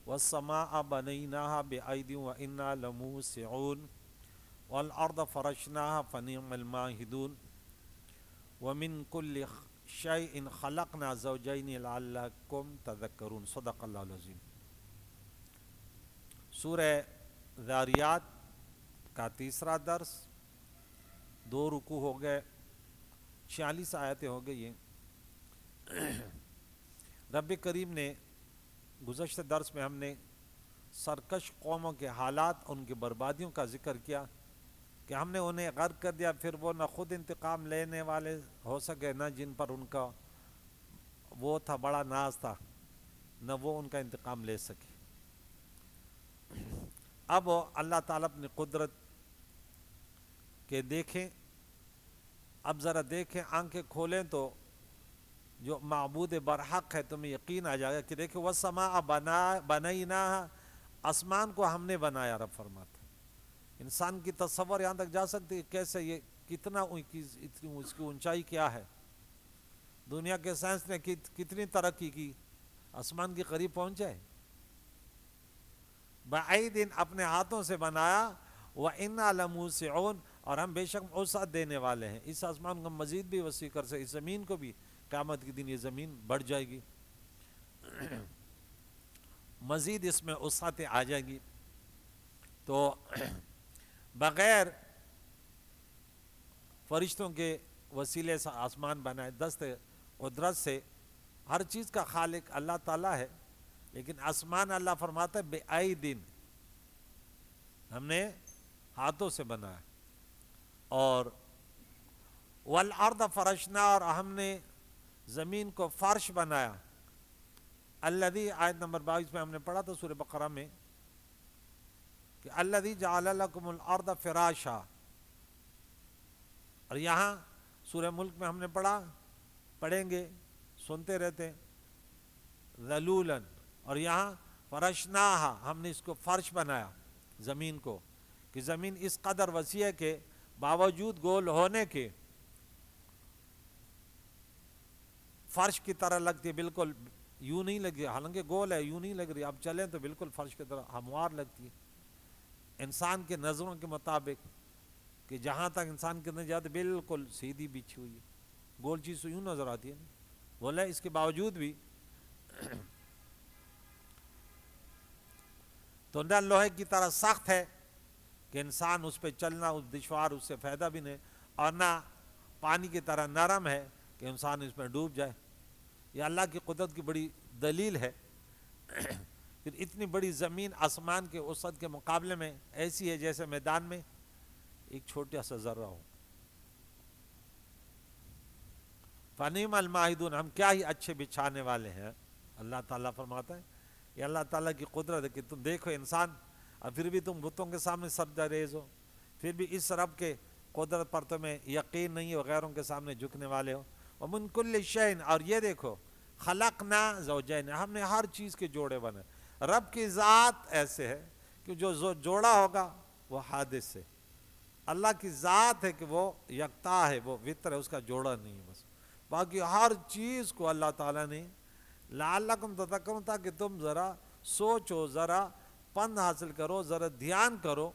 والسماء بنيناها بأيد وإنا لموسعون والأرض فرشناها فنعم الماهدون ومن كل شيء خلقنا زوجين لعلكم تذكرون صدق اللہ العظیم۔ سورہ ذاریات کا تیسرا درس، 2 رکوع ہو گئے، 46 آیتیں ہو گئی ہیں۔ رب کریم نے گزشتہ درس میں ہم نے سرکش قوموں کے حالات، ان کی بربادیوں کا ذکر کیا کہ ہم نے انہیں غرق کر دیا، پھر وہ نہ خود انتقام لینے والے ہو سکے، نہ جن پر ان کا وہ تھا بڑا ناز تھا، نہ وہ ان کا انتقام لے سکے۔ اب اللہ تعالیٰ اپنی قدرت کے دیکھیں، اب ذرا دیکھیں، آنکھیں کھولیں تو جو معبود برحق ہے تمہیں یقین آ جائے گا کہ دیکھیں وَالسَّمَاءَ بَنَيْنَاهَا، آسمان کو ہم نے بنایا۔ رب فرماتا ہے انسان کی تصور یہاں تک جا سکتی ہے کیسے، یہ کتنا اتنی اس کی اونچائی کیا ہے، دنیا کے سائنس نے کتنی ترقی کی، آسمان کے قریب پہنچے۔ بَعَيْدٍ اپنے ہاتھوں سے بنایا، وَإِنَّا لَمُوسِعُونَ اور ہم بے شک وسعت دینے والے ہیں، اس آسمان کو مزید بھی وسیع کر سکے، اس زمین کو بھی، قیامت کے دن یہ زمین بڑھ جائے گی، مزید اس میں وسعتیں آ جائیں گی۔ تو بغیر فرشتوں کے وسیلے سے آسمان بنائے، دست قدرت سے، ہر چیز کا خالق اللہ تعالیٰ ہے، لیکن آسمان اللہ فرماتا ہے بِأَيْدٍ، ہم نے ہاتھوں سے بنایا، اور وَالْأَرْضَ فَرَشْنَا اور ہم نے زمین کو فرش بنایا۔ الذی آیت نمبر 22 میں ہم نے پڑھا تھا سورہ بقرہ میں کہ الذی جعل لکم الارض فراشا، اور یہاں سورہ ملک میں ہم نے پڑھیں گے، سنتے رہتے ہیں، ذلولا، اور یہاں فرشناہا ہم نے اس کو فرش بنایا، زمین کو، کہ زمین اس قدر وسیع ہے کہ باوجود گول ہونے کے فرش کی طرح لگتی ہے، بالکل یوں نہیں لگی، حالانکہ گول ہے یوں نہیں لگ رہی، آپ چلیں تو بالکل فرش کی طرح ہموار لگتی ہے انسان کے نظروں کے مطابق، کہ جہاں تک انسان کے نظر جاتے بالکل سیدھی بچھی ہوئی ہے، گول چیز تو یوں نظر آتی ہے نا، بولا اس کے باوجود بھی تو نہ لوہے کی طرح سخت ہے کہ انسان اس پہ چلنا اس دشوار، اس سے فائدہ بھی نہیں، اور نہ پانی کی طرح نرم ہے کہ انسان اس میں ڈوب جائے۔ یہ اللہ کی قدرت کی بڑی دلیل ہے۔ پھر اتنی بڑی زمین آسمان کے وسعت کے مقابلے میں ایسی ہے جیسے میدان میں ایک چھوٹا سا ذرہ ہو۔ فَنِعْمَ الْمَاهِدُونَ ہم کیا ہی اچھے بچھانے والے ہیں۔ اللہ تعالیٰ فرماتا ہے یہ اللہ تعالیٰ کی قدرت ہے کہ تم دیکھو انسان، اور پھر بھی تم بتوں کے سامنے سجدہ ریز ہو، پھر بھی اس رب کے قدرت پر تمہیں یقین نہیں ہو، غیروں کے سامنے جھکنے والے ہو۔ وَمِن كُلِّ شَيْءٍ اور یہ دیکھو خلقنا زوجین، ہم نے ہر چیز کے جوڑے بنائے۔ رب کی ذات ایسے ہے کہ جو جوڑا ہوگا وہ حادث ہے، اللہ کی ذات ہے کہ وہ یکتا ہے، وہ وطر ہے، اس کا جوڑا نہیں ہے، بس باقی ہر چیز کو اللہ تعالیٰ نے لعلکم تذکرون تاکہ تم ذرا سوچو، ذرا پند حاصل کرو، ذرا دھیان کرو۔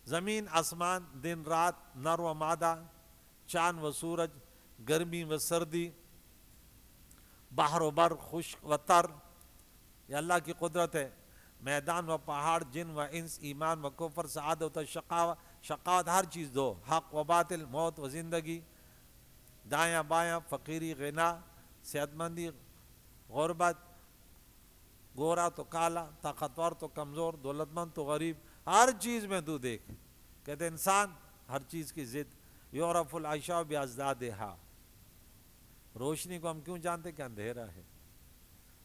زمین آسمان، دن رات، نر و مادہ، چاند و سورج، گرمی و سردی، بحر و بر، خشک و تر، یہ اللہ کی قدرت ہے۔ میدان و پہاڑ، جن و انس، ایمان و کفر، سعادت و شقاوت، ہر چیز دو، حق و باطل، موت و زندگی، دایاں بایاں، فقیری غنا، صحت مندی غربت، گورا تو کالا، طاقتور تو کمزور، دولت مند تو غریب، ہر چیز میں تو دیکھ۔ کہتے انسان ہر چیز کی ضد، یعرف العشاء بازدادہا، روشنی کو ہم کیوں جانتے کہ اندھیرا ہے،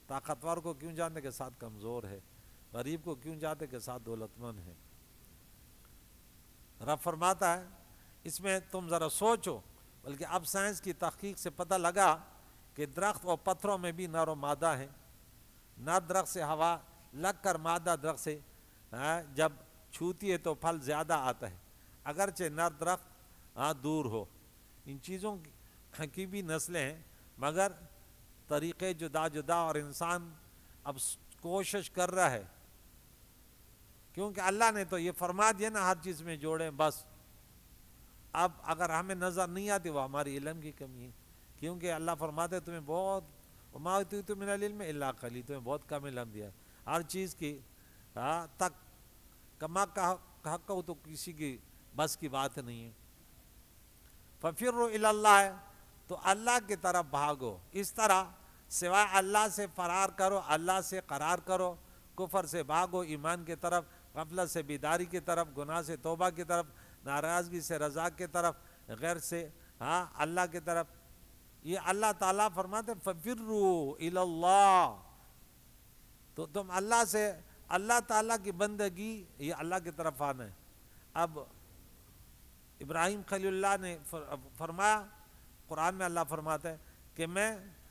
طاقتور کو کیوں جانتے کہ ساتھ کمزور ہے، غریب کو کیوں جانتے کہ ساتھ دولت مند ہے۔ رب فرماتا ہے اس میں تم ذرا سوچو، بلکہ اب سائنس کی تحقیق سے پتہ لگا کہ درخت و پتھروں میں بھی نر و مادہ ہیں، نہ درخت سے ہوا لگ کر مادہ درخت سے جب چھوتی ہے تو پھل زیادہ آتا ہے، اگرچہ نر درخت دور ہو۔ ان چیزوں کی بھی نسلیں ہیں، مگر طریقے جدا جدا، اور انسان اب کوشش کر رہا ہے، کیونکہ اللہ نے تو یہ فرما دیا نا ہر چیز میں جوڑیں بس. اب اگر ہمیں نظر نہیں آتی وہ ہماری علم کی کمی ہے، کیونکہ اللہ فرماتے تمہیں بہت وما اوتیتم من العلم الا قلیل، تمہیں بہت کم علم دیا ہر چیز کی تک کما کا حق ہو تو کسی کی بس کی بات نہیں ہے. ففروا الی اللہ ہے تو اللہ کی طرف بھاگو، اس طرح سوائے اللہ سے فرار کرو، اللہ سے قرار کرو، کفر سے بھاگو، ایمان کی طرف، غفلت سے بیداری کی طرف، گناہ سے توبہ کی طرف، ناراضگی سے رضا کی طرف، غیر سے اللہ کی طرف. یہ اللہ تعالیٰ فرماتے ففروا الی اللہ، تو تم اللہ سے، اللہ تعالیٰ کی بندگی، یہ اللہ کی طرف آنا ہے. اب ابراہیم خلیل اللہ نے فرمایا، قرآن میں اللہ فرماتا ہے کہ میں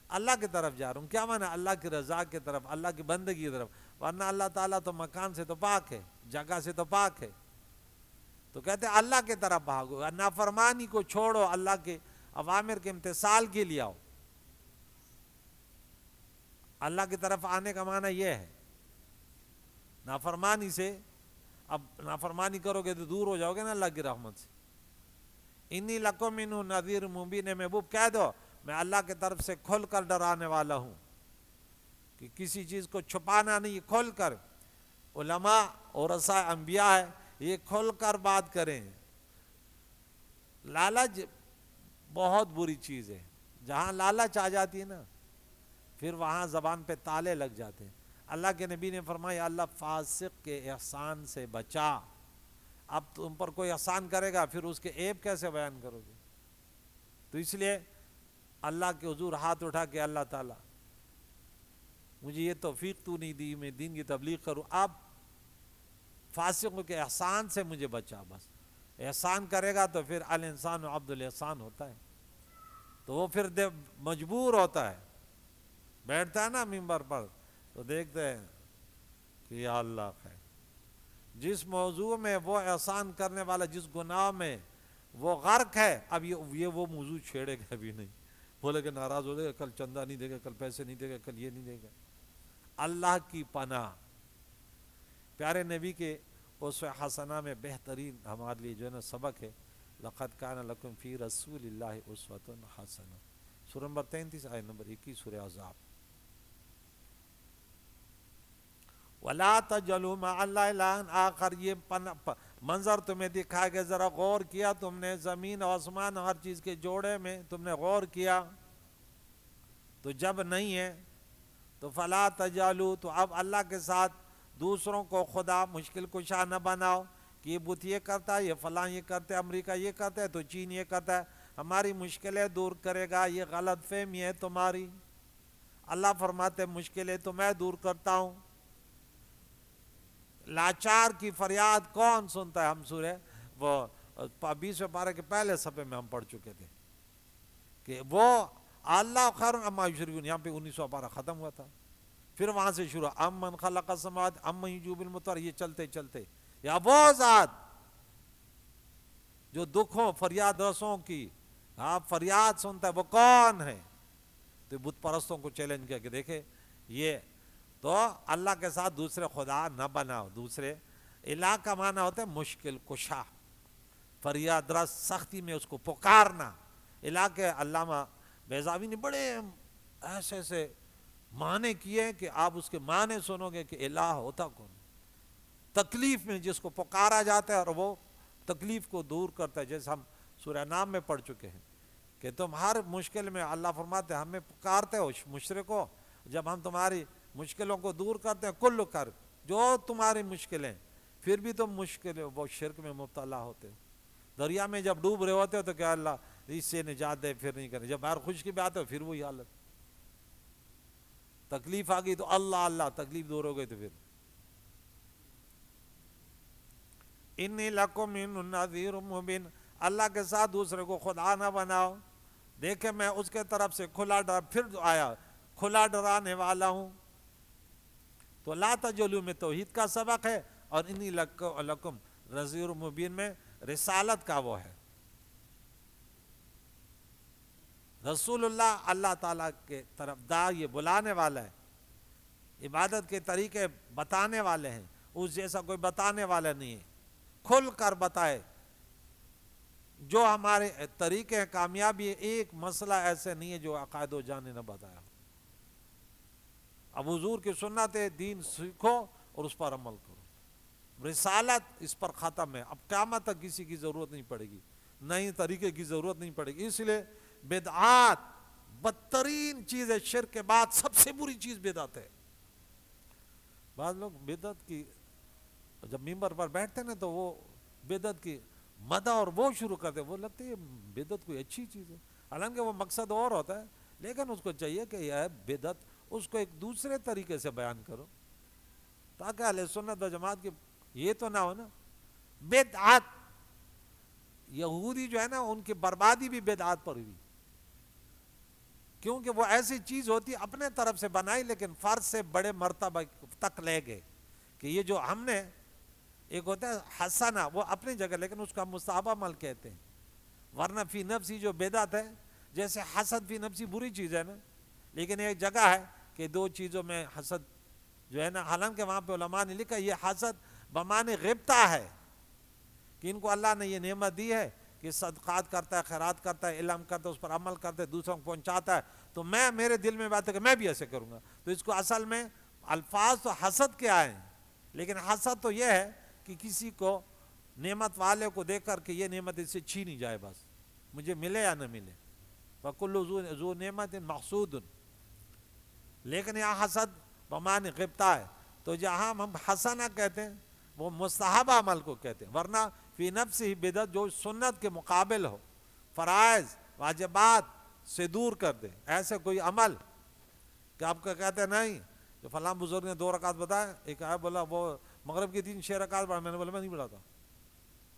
اللہ کی طرف جا رہا ہوں. کیا معنی؟ اللہ کی رضا کی طرف، اللہ کی بندگی کی طرف. ورنہ اللہ تعالیٰ تو مکان سے تو پاک ہے، جگہ سے تو پاک ہے. تو کہتے ہیں اللہ کی طرف بھاگو، نافرمانی کو چھوڑو، اللہ کے اوامر کے امتثال کے لیے آؤ. اللہ کی طرف آنے کا معنی یہ ہے. نافرمانی سے، اب نافرمانی کرو گے تو دور ہو جاؤ گے نا اللہ کی رحمت سے. انی لکم منہ نذیر مبین، محبوب کہہ دو میں اللہ کی طرف سے کھل کر ڈرانے والا ہوں، کہ کسی چیز کو چھپانا نہیں، کھل کر. علماء اور رسائے انبیاء ہے، یہ کھل کر بات کریں. لالچ بہت بری چیز ہے، جہاں لالچ آ جاتی ہے نا پھر وہاں زبان پہ تالے لگ جاتے ہیں. اللہ کے نبی نے فرمایا اللہ فاسق کے احسان سے بچا. اب تم پر کوئی احسان کرے گا پھر اس کے عیب کیسے بیان کرو گے؟ تو اس لیے اللہ کے حضور ہاتھ اٹھا کے اللہ تعالیٰ مجھے یہ توفیق تو نہیں دی میں دین کی تبلیغ کروں، اب فاسقوں کے احسان سے مجھے بچا. بس احسان کرے گا تو پھر الانسان عبد الاحسان ہوتا ہے، تو وہ پھر مجبور ہوتا ہے. بیٹھتا ہے نا ممبر پر تو دیکھتے ہیں کہ یا اللہ خیر، جس موضوع میں وہ احسان کرنے والا جس گناہ میں وہ غرق ہے، اب یہ وہ موضوع چھیڑے گا بھی نہیں. بولے کہ ناراض ہو جائے گا، کل چندہ نہیں دے گا، کل پیسے نہیں دے گا، کل یہ نہیں دے گا. اللہ کی پناہ. پیارے نبی کے اسوہ حسنہ میں بہترین ہمارے لیے جو ہے نا سبق ہے، لقد کان لکم فی رسول اللہ اسوۃ حسنہ، سورہ نمبر 33 آیت نمبر 21 سورہ احزاب. وَلَا تَجْعَلُوا مَعَ اللَّهِ إِلَٰهًا آخر. یہ منظر تمہیں دکھایا گیا، ذرا غور کیا تم نے، زمین و آسمان ہر چیز کے جوڑے میں تم نے غور کیا تو جب نہیں ہے تو فَلَا تَجْعَلُوا، تو اب اللہ کے ساتھ دوسروں کو خدا مشکل کشا نہ بناؤ کہ یہ بت یہ کرتا ہے، یہ فلاں یہ کرتا ہے، امریکہ یہ کرتا ہے تو چین یہ کرتا ہے، ہماری مشکلیں دور کرے گا. یہ غلط فہمی ہے تمہاری. اللہ فرماتے مشکلیں تو میں دور کرتا ہوں. لاچار کی فریاد کون سنتا ہے؟ ہم سورہ وہ 20 پارہ کے پہلے صفحے میں ہم پڑھ چکے تھے کہ وہ اللہ خیر اما یشرکون، یہاں پہ 19 پارہ ختم ہوا تھا. پھر وہاں سے شروع امن خلق السماوات امن یجیب المضطر، یہ چلتے چلتے یا وہ ذات جو دکھوں فریاد رسوں کی فریاد سنتا ہے وہ کون ہے. تو بت پرستوں کو چیلنج کیا کہ دیکھے یہ تو اللہ کے ساتھ دوسرے خدا نہ بناؤ. دوسرے الہ کا معنی ہوتا ہے مشکل کشا، فریاد رس، سختی میں اس کو پکارنا. الہ کے علامہ بیضاوی نے بڑے ایسے ایسے معنی کیے کہ آپ اس کے معنی سنو گے کہ الہ ہوتا کون. تکلیف میں جس کو پکارا جاتا ہے اور وہ تکلیف کو دور کرتا ہے، جیسے ہم سورہ نام میں پڑھ چکے ہیں کہ تم ہر مشکل میں، اللہ فرماتے ہیں ہمیں پکارتے ہو مشرکو، جب ہم تمہاری مشکلوں کو دور کرتے ہیں کل کر جو تمہاری مشکلیں، پھر بھی تم مشکل وہ شرک میں مبتلا ہوتے ہو. دریا میں جب ڈوب رہے ہوتے ہو تو کیا اللہ اس سے نجات دے، پھر نہیں کرے. جب باہر خشکی پہ آتے ہو پھر وہی حالت. تکلیف آ گئی تو اللہ اللہ، تکلیف دور ہو گئی تو پھر انی لکم منہ نذیر مبین. اللہ کے ساتھ دوسرے کو خدا نہ بناؤ. دیکھیں میں اس کے طرف سے کھلا پھر آیا کھلا ڈرانے والا ہوں. تو لا تجلو میں توحید کا سبق ہے، اور انی لکم نذیر مبین میں رسالت کا وہ ہے. رسول اللہ اللہ تعالیٰ کے طرف یہ بلانے والا ہے، عبادت کے طریقے بتانے والے ہیں، اس جیسا کوئی بتانے والا نہیں ہے، کھل کر بتائے جو ہمارے طریقے ہیں کامیابی ہے، ایک مسئلہ ایسے نہیں ہے جو عقائد و جان نے نہ بتایا۔ اب حضور کی سنت دین سیکھو اور اس پر عمل کرو، رسالت اس پر ختم ہے، اب قیامت تک کسی کی ضرورت نہیں پڑے گی، نئی طریقے کی ضرورت نہیں پڑے گی۔ اس لیے بدعات بدترین چیز ہے، شرک کے بعد سب سے بری چیز بدعت ہے۔ بعض لوگ بدعت کی جب ممبر پر بیٹھتے ہیں نا تو وہ بدعت کی مدح اور وہ شروع کرتے، وہ لگتا ہے یہ بدعت کوئی اچھی چیز ہے، حالانکہ وہ مقصد اور ہوتا ہے، لیکن اس کو چاہیے کہ یہ بدعت اس کو ایک دوسرے طریقے سے بیان کرو تاکہ اہل سنت و جماعت کی یہ تو نہ ہو نا بدعت۔ یہودی جو ہے نا ان کی بربادی بھی بدعات پر ہوئی، کیونکہ وہ ایسی چیز ہوتی اپنے طرف سے بنائی لیکن فرض سے بڑے مرتبہ تک لے گئے کہ یہ جو ہم نے ایک ہوتا ہے حسنہ وہ اپنی جگہ لیکن اس کا مستحب عمل کہتے ہیں، ورنہ فی نفسی جو بدعت ہے جیسے حسد فی نفسی بری چیز ہے نا، لیکن ایک جگہ ہے کہ دو چیزوں میں حسد جو ہے نا، حالانکہ وہاں پہ علماء نے لکھا یہ حسد بمعنی غبطہ ہے کہ ان کو اللہ نے یہ نعمت دی ہے کہ صدقات کرتا ہے، خیرات کرتا ہے، علم کرتا ہے، اس پر عمل کرتا ہے، دوسروں کو پہنچاتا ہے، تو میں میرے دل میں بات ہے کہ میں بھی ایسے کروں گا، تو اس کو اصل میں الفاظ تو حسد کے آئے ہیں، لیکن حسد تو یہ ہے کہ کسی کو نعمت والے کو دیکھ کر کہ یہ نعمت اس سے چھینی جائے، بس مجھے ملے یا نہ ملے، وَكُلُّ ذُو نعمت محسود، لیکن یہاں حسد بمعنی غبطہ ہے، تو جہاں ہم حسنہ کہتے ہیں وہ مستحب عمل کو کہتے ہیں، ورنہ فی نفسی بدعت جو سنت کے مقابل ہو، فرائض واجبات سے دور کر دے، ایسے کوئی عمل کہ آپ کا کہتے ہیں نہیں جو فلاں بزرگ نے 2 رکعت بتایا، ایک آیا بولا وہ مغرب کی 6 رکعت پڑھا، میں نے بولا میں نہیں پڑھاتا،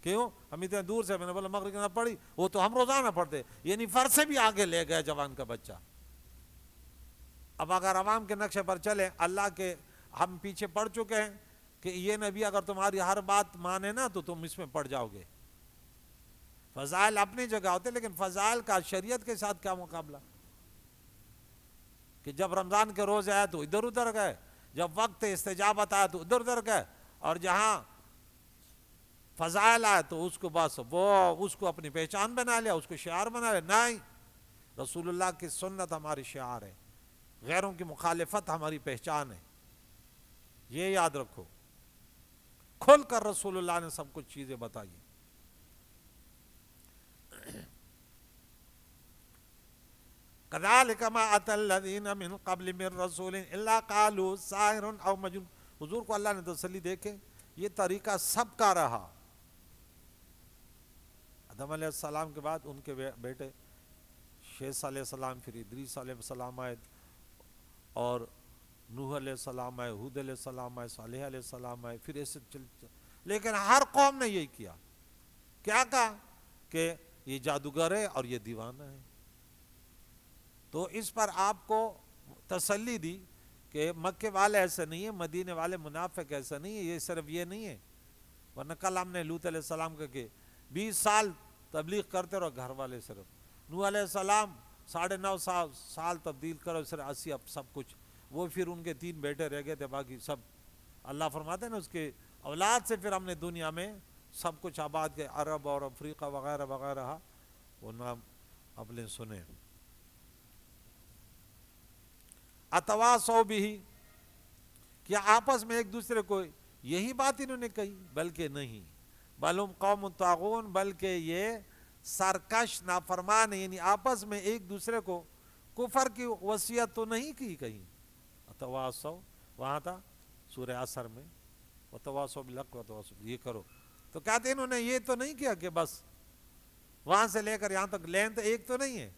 کیوں ہم اتنے دور سے، میں نے بولا مغرب کی نہ پڑھی، وہ تو ہم روزانہ پڑھتے، یعنی فرض سے بھی آگے لے گیا جوان کا بچہ۔ اب اگر عوام کے نقشے پر چلیں، اللہ کے ہم پیچھے پڑ چکے ہیں کہ یہ نبی اگر تمہاری ہر بات مانے نا تو تم اس میں پڑ جاؤ گے۔ فضائل اپنی جگہ ہوتے لیکن فضائل کا شریعت کے ساتھ کیا مقابلہ، کہ جب رمضان کے روز آئے تو ادھر ادھر گئے، جب وقت استجابت آیا تو ادھر ادھر گئے، اور جہاں فضائل آئے تو اس کو بس وہ اس کو اپنی پہچان بنا لیا، اس کو شعار بنا لیا، نہیں، رسول اللہ کی سنت ہماری شعار ہے، غیروں کی مخالفت ہماری پہچان ہے، یہ یاد رکھو، کھل کر رسول اللہ نے سب کچھ چیزیں بتائی۔ كذلك ما أتى الذين من قبل من رسول إلا قالوا ساحر أو مجنون، حضور کو اللہ نے تسلی دے کے یہ طریقہ سب کا رہا، آدم علیہ السلام کے بعد ان کے بیٹے شیث علیہ السلام، پھر ادریس علیہ السلام آئے، اور نوح علیہ السلام آئے، ہود علیہ السلام آئے، صالح علیہ السلام آئے، پھر ایسے لیکن ہر قوم نے یہی کیا، کیا کہا کہ یہ جادوگر ہے اور یہ دیوانہ ہے، تو اس پر آپ کو تسلی دی کہ مکے والے ایسے نہیں ہیں، مدینے والے منافق ایسے نہیں ہیں، یہ صرف یہ نہیں ہے، ورنہ کل ہم نے لوط علیہ السلام کا کہ 20 سال تبلیغ کرتے رہو گھر والے، صرف نوح علیہ السلام 9.5 سال تبدیل کرو، صرف 80 اب سب کچھ، وہ پھر ان کے 3 بیٹے رہ گئے تھے، باقی سب اللہ فرماتے ہیں نا اس کے اولاد سے پھر ہم نے دنیا میں سب کچھ آباد کے، عرب اور افریقہ وغیرہ وغیرہ، وہ نام اپنے سنے۔ اتواصوا بہ، کیا آپس میں ایک دوسرے کو یہی بات انہوں نے کہی، بلکہ نہیں، بل ہم قوم طاغون، بلکہ یہ سرکش نافرمان ہیں، یعنی آپس میں ایک دوسرے کو کفر کی وصیت تو نہیں کی کہیں، اتواصوا وہاں تھا سورہ عصر میں، وتواصوا بالحق وتواصوا، یہ کرو، تو کہتے انہوں نے یہ تو نہیں کیا کہ بس وہاں سے لے کر یہاں تک لینتھ ایک تو نہیں ہے،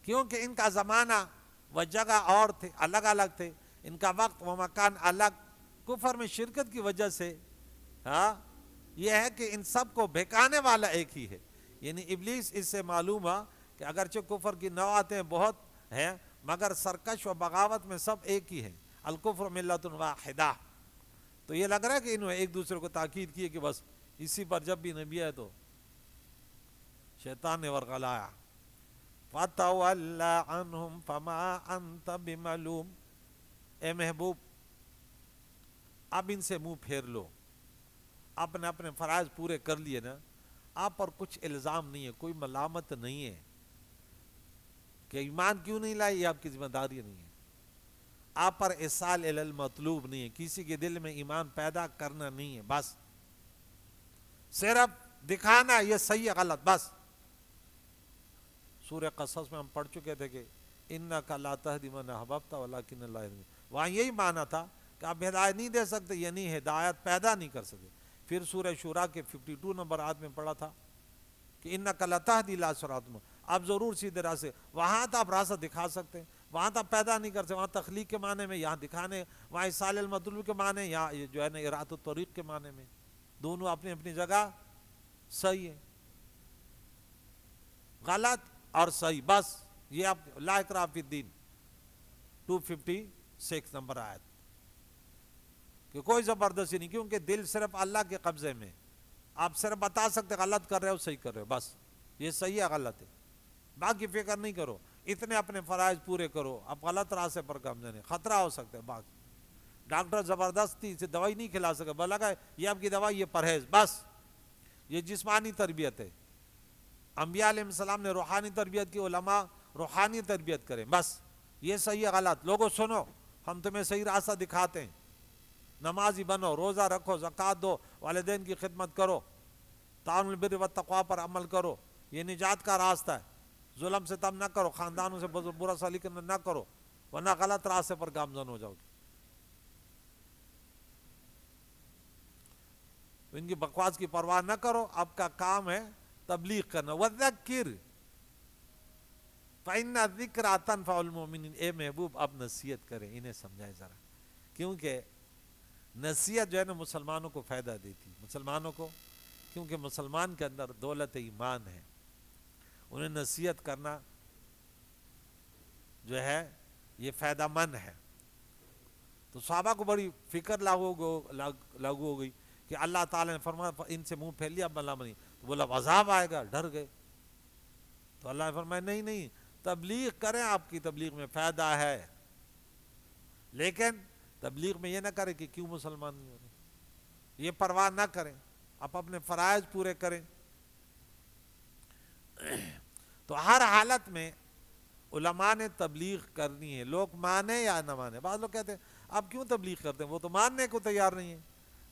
کیونکہ ان کا زمانہ و جگہ اور تھے، الگ الگ تھے، ان کا وقت و مکان الگ، کفر میں شرکت کی وجہ سے یہ ہے کہ ان سب کو بہکانے والا ایک ہی ہے، یعنی ابلیس اس سے معلوم ہوا کہ اگرچہ کفر کی نوعاتیں بہت ہیں مگر سرکش و بغاوت میں سب ایک ہی ہیں، الکفر ملت واحدہ، تو یہ لگ رہا ہے کہ انہوں نے ایک دوسرے کو تاکید کی کہ بس اسی پر جب بھی نبی ہے تو شیطان نے ورغلایا. فَتَوَلَّ عَنْهُمْ فَمَا أَنْتَ بِمَلُومٍ، اے محبوب اب ان سے منہ پھیر لو، آپ نے اپنے فرائض پورے کر لیے نا، آپ پر کچھ الزام نہیں ہے، کوئی ملامت نہیں ہے کہ ایمان کیوں نہیں لائے، یہ آپ کی ذمہ داری نہیں ہے. آپ پر اصال المطلوب نہیں ہے، کسی کے دل میں ایمان پیدا کرنا نہیں ہے، بس صرف دکھانا یہ صحیح ہے غلط بس. سورہ قصص میں ہم پڑھ چکے تھے کہ اِنَّكَ لَا تَهْدِي مَنْ أَحْبَبْتَ وَلَكِنَّ اللَّهَ يَهْدِي، وہاں یہی معنی تھا کہ آپ ہدایت نہیں دے سکتے، یعنی ہدایت پیدا نہیں کر سکتے. پھر سورہ شورا کے 52 نمبر آیت میں پڑھا تھا کہ اِنَّكَ لَا تَهْدِي إِلَىٰ صِرَاطٍ مُسْتَقِيمٍ، آپ ضرور سیدھے راہ سے، وہاں تو آپ راستہ دکھا سکتے ہیں، وہاں تو آپ پیدا نہیں کر سکتے، وہاں تخلیق کے معنی میں، یہاں دکھانے، وہاں اصال المطلوب کے معنی، یہاں جو ہے نا اراۃ الطریق کے معنی میں، دونوں اپنی اپنی جگہ صحیح ہے. غلط اور صحیح بس، یہ آپ لا اکراہ فی الدین 256 نمبر آیت، کہ کوئی زبردستی نہیں، کیونکہ دل صرف اللہ کے قبضے میں. آپ صرف بتا سکتے غلط کر رہے ہو صحیح کر رہے ہو، بس یہ صحیح ہے غلط ہے، باقی فکر نہیں کرو، اتنے اپنے فرائض پورے کرو. آپ غلط راستے پر گامزن ہیں، خطرہ ہو سکتا ہے. باقی ڈاکٹر زبردستی سے دوائی نہیں کھلا سکے، بولا کہ یہ آپ کی دوائی، یہ پرہیز، بس یہ جسمانی تربیت ہے. انبیاء علیہ السلام نے روحانی تربیت کی، علماء روحانی تربیت کریں، بس یہ صحیح ہے غلط. لوگوں سنو، ہم تمہیں صحیح راستہ دکھاتے ہیں، نمازی بنو، روزہ رکھو، زکوٰۃ دو، والدین کی خدمت کرو، تعاون البر والتقویٰ پر عمل کرو، یہ نجات کا راستہ ہے. ظلم سے تم نہ کرو، خاندانوں سے برا سلیقہ نہ کرو، ورنہ غلط راستے پر گامزن ہو جاؤ گے. ان کی بکواس کی پرواہ نہ کرو، آپ کا کام ہے تبلیغ کرنا. وَذَكِّرْ فَإِنَّ الذِّكْرَىٰ تَنفَعُ الْمُؤْمِنِينَ، اے محبوب اب نصیحت کریں، انہیں سمجھائیں ذرا، کیونکہ نصیحت جو ہے نا مسلمانوں کو فائدہ دیتی، مسلمانوں کو، کیونکہ مسلمان کے اندر دولت ایمان ہے، انہیں نصیحت کرنا جو ہے یہ فائدہ مند ہے. تو صحابہ کو بڑی فکر لاگو ہو گئی کہ اللہ تعالیٰ نے فرمایا ان سے منہ پھیر لیا بلا منی، تو بولا عذاب آئے گا، ڈر گئے. تو اللہ نے فرمایا نہیں، تبلیغ کریں، آپ کی تبلیغ میں فائدہ ہے، لیکن تبلیغ میں یہ نہ کریں کہ کیوں مسلمان نہیں ہو رہے، یہ پرواہ نہ کریں، آپ اپنے فرائض پورے کریں. تو ہر حالت میں علماء نے تبلیغ کرنی ہے، لوگ مانے یا نہ مانے. بعض لوگ کہتے ہیں آپ کیوں تبلیغ کرتے ہیں، وہ تو ماننے کو تیار نہیں ہے.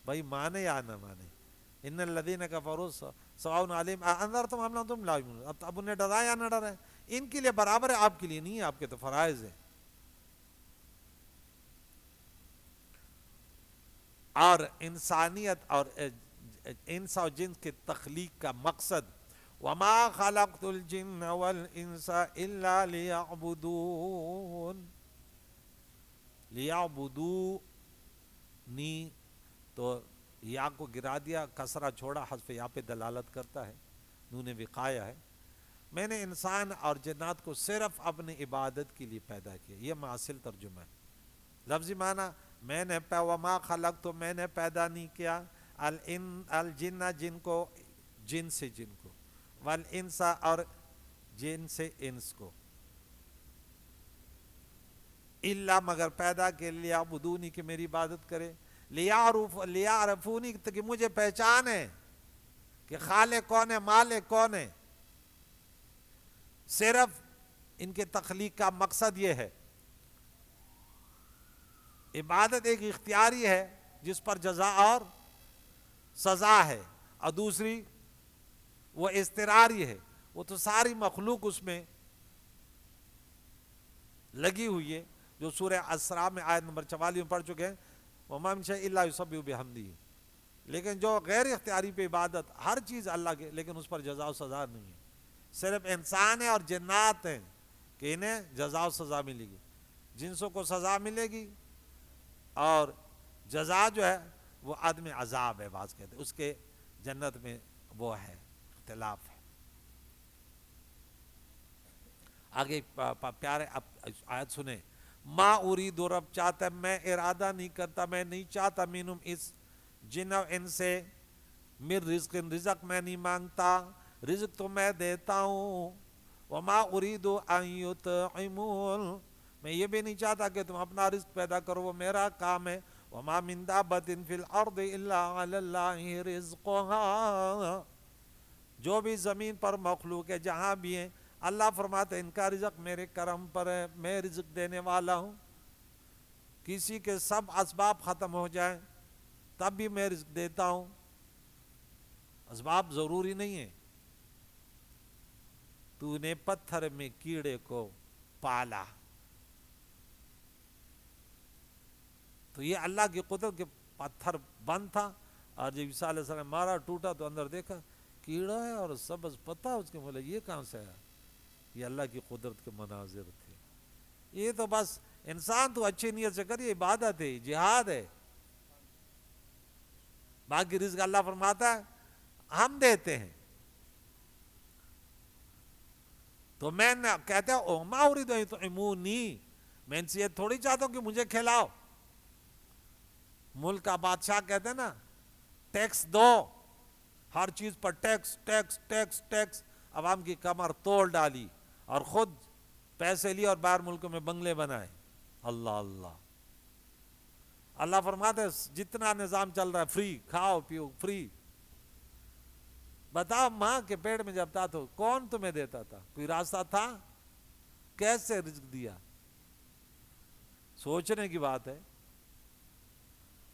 بھائی مانے یا نہ مانے، ان الذین کفروا سواء علیہم اانذرتم ام لم تنذرہم لا یؤمنون. اب انہیں ڈرائے یا نہ ڈرائے، ان کے لیے برابر ہے، آپ کے لیے نہیں ہے، آپ کے تو فرائض ہیں. اور انسانیت اور انس اور جنس کے تخلیق کا مقصد وَمَا خَلَقْتُ الْجِنَّ وَالْإِنسَ إِلَّا لِيَعْبُدُونَ، لیعبدونی، تو یا کو گرا دیا، کسرہ چھوڑا، حذف یا پہ دلالت کرتا ہے، نون وقایہ ہے. میں نے انسان اور جنات کو صرف اپنی عبادت کے لیے پیدا کیا، یہ معاصل ترجمہ ہے. لفظی معنی میں نے وما خلق، تو میں نے پیدا نہیں کیا، الجن جن کو، جن سے جن کو، والانس اور جن سے انس کو، الا مگر پیدا کے لیعبدونی کہ میری عبادت کرے، لیعرفونی کہ مجھے پہچانے کہ خالق کون ہے، مالک کون ہے. صرف ان کے تخلیق کا مقصد یہ ہے. عبادت ایک اختیاری ہے جس پر جزا اور سزا ہے، اور دوسری وہ اضطراری ہے، وہ تو ساری مخلوق اس میں لگی ہوئی ہے، جو سورہ اسراء میں آیت نمبر 44 میں پڑھ چکے ہیں، وَمَا مِن شَيْءٍ إِلَّا يُسَبِّحُ بِحَمْدِهِ. لیکن جو غیر اختیاری پہ عبادت، ہر چیز اللہ کے، لیکن اس پر جزا و سزا نہیں ہے. صرف انسان ہیں اور جنات ہیں کہ انہیں جزا و سزا ملے گی، جنسوں کو سزا ملے گی، اور جزا جو ہے وہ عدم عذاب ہے. بعض کہتے ہیں اس کے جنت میں وہ ہے، اختلاف ہے. آگے پیارے آیت سنیں، ما ارید، رب چاہتا ہے، میں ارادہ نہیں کرتا، میں نہیں چاہتا، منہم اس جن و ان سے، مر رزق رزق میں نہیں مانگتا، رزق تو میں دیتا ہوں، وما اريد ان يطعمون، میں یہ بھی نہیں چاہتا کہ تم اپنا رزق پیدا کرو، وہ میرا کام ہے، وما من دابۃ فی الارض الا علی اللہ رزقها، جو بھی زمین پر مخلوق ہے جہاں بھی ہیں، اللہ فرماتے ہیں ان کا رزق میرے کرم پر ہے، میں رزق دینے والا ہوں، کسی کے سب اسباب ختم ہو جائیں تب بھی میں رزق دیتا ہوں، اسباب ضروری نہیں ہے۔ تو نے پتھر میں کیڑے کو پالا، تو یہ اللہ کی قدرت کے پتھر بند تھا، اور جب عیسیٰ علیہ السلام مارا ٹوٹا تو اندر دیکھا کیڑا ہے اور سبز پتہ اس کے، بولے یہ کہاں سے آیا؟ یہ اللہ کی قدرت کے مناظر تھے۔ یہ تو بس انسان تو اچھی نیت سے کریے، عبادت ہے، جہاد ہے، باقی رزق اللہ فرماتا ہے ہم دیتے ہیں۔ تو میں کہتے ہیں او ما اريد ان يطعموني، میں ان سے یہ تھوڑی چاہتا ہوں کہ مجھے کھلاؤ۔ ملک کا بادشاہ کہتے ہیں نا ٹیکس دو، ہر چیز پر ٹیکس ٹیکس ٹیکس ٹیکس، عوام کی کمر توڑ ڈالی اور خود پیسے لیے اور باہر ملکوں میں بنگلے بنائے۔ اللہ اللہ، اللہ فرماتے ہیں جتنا نظام چل رہا ہے فری، کھاؤ پیو فری۔ بتاؤ ماں کے پیٹ میں جب تھا تو کون تمہیں دیتا تھا؟ کوئی راستہ تھا؟ کیسے رزق دیا؟ سوچنے کی بات ہے۔